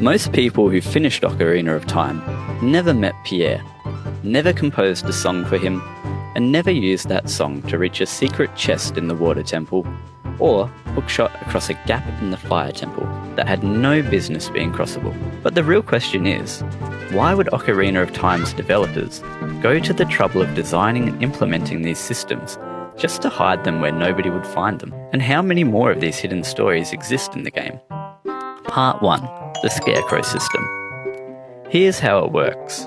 Most people who finished Ocarina of Time never met Pierre, never composed a song for him, and never used that song to reach a secret chest in the water temple, or hookshot across a gap in the fire temple that had no business being crossable. But the real question is, why would Ocarina of Time's developers go to the trouble of designing and implementing these systems just to hide them where nobody would find them? And how many more of these hidden stories exist in the game? Part 1. The Scarecrow System. Here's how it works.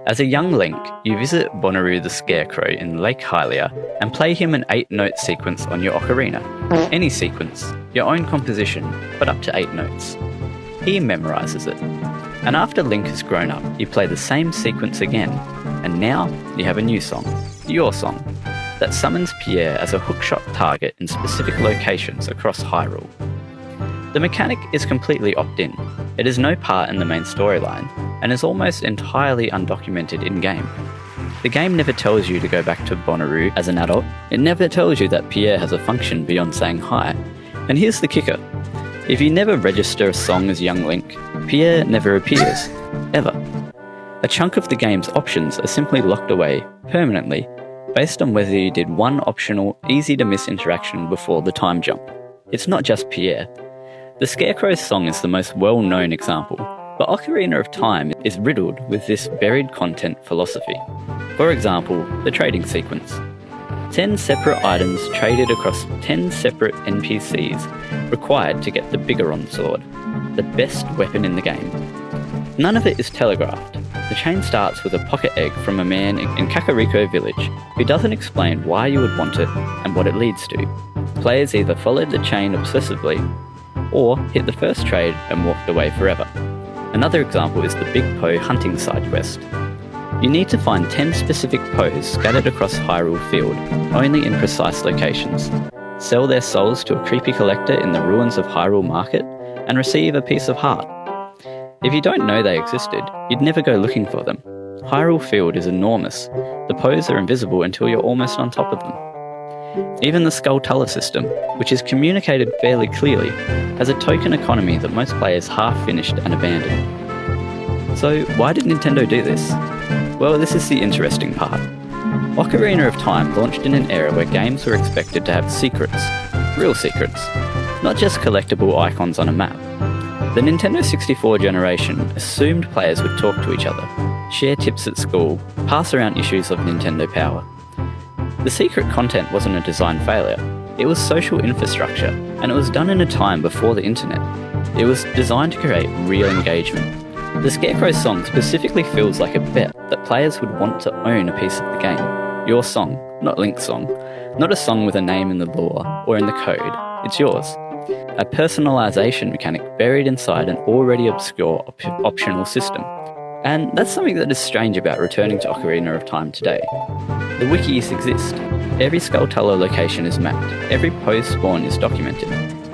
As a young Link, you visit Bonnaroo the Scarecrow in Lake Hylia and play him an 8-note sequence on your ocarina. Any sequence, your own composition, but up to 8 notes. He memorises it. And after Link has grown up, you play the same sequence again, and now you have a new song, your song, that summons Pierre as a hookshot target in specific locations across Hyrule. The mechanic is completely opt-in. It has no part in the main storyline, and is almost entirely undocumented in-game. The game never tells you to go back to Bonnaroo as an adult. It never tells you that Pierre has a function beyond saying hi. And here's the kicker. If you never register a song as young Link, Pierre never appears, ever. A chunk of the game's options are simply locked away, permanently, based on whether you did one optional, easy-to-miss interaction before the time jump. It's not just Pierre. The Scarecrow's song is the most well-known example, but Ocarina of Time is riddled with this buried content philosophy. For example, the trading sequence. 10 separate items traded across 10 separate NPCs required to get the Bigoron sword, the best weapon in the game. None of it is telegraphed. The chain starts with a pocket egg from a man in Kakariko village who doesn't explain why you would want it and what it leads to. Players either followed the chain obsessively or hit the first trade and walked away forever. Another example is the Big Poe hunting side quest. You need to find 10 specific Poes scattered across Hyrule Field, only in precise locations, sell their souls to a creepy collector in the ruins of Hyrule Market, and receive a piece of heart. If you don't know they existed, you'd never go looking for them. Hyrule Field is enormous. The Poes are invisible until you're almost on top of them. Even the Skulltula system, which is communicated fairly clearly, has a token economy that most players half-finished and abandoned. So why did Nintendo do this? Well, this is the interesting part. Ocarina of Time launched in an era where games were expected to have secrets, real secrets, not just collectible icons on a map. The Nintendo 64 generation assumed players would talk to each other, share tips at school, pass around issues of Nintendo Power. The secret content wasn't a design failure, it was social infrastructure, and it was done in a time before the internet. It was designed to create real engagement. The Scarecrow song specifically feels like a bet that players would want to own a piece of the game. Your song, not Link's song. Not a song with a name in the lore or in the code, it's yours. A personalisation mechanic buried inside an already obscure optional system. And that's something that is strange about returning to Ocarina of Time today. The wikis exist. Every Skulltula location is mapped. Every Poe spawn is documented.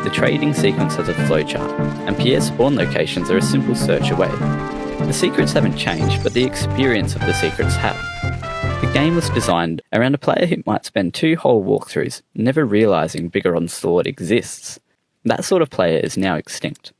The trading sequence has a flowchart, and Pierre's spawn locations are a simple search away. The secrets haven't changed, but the experience of the secrets have. The game was designed around a player who might spend 2 whole walkthroughs never realising Bigoron's sword exists. That sort of player is now extinct.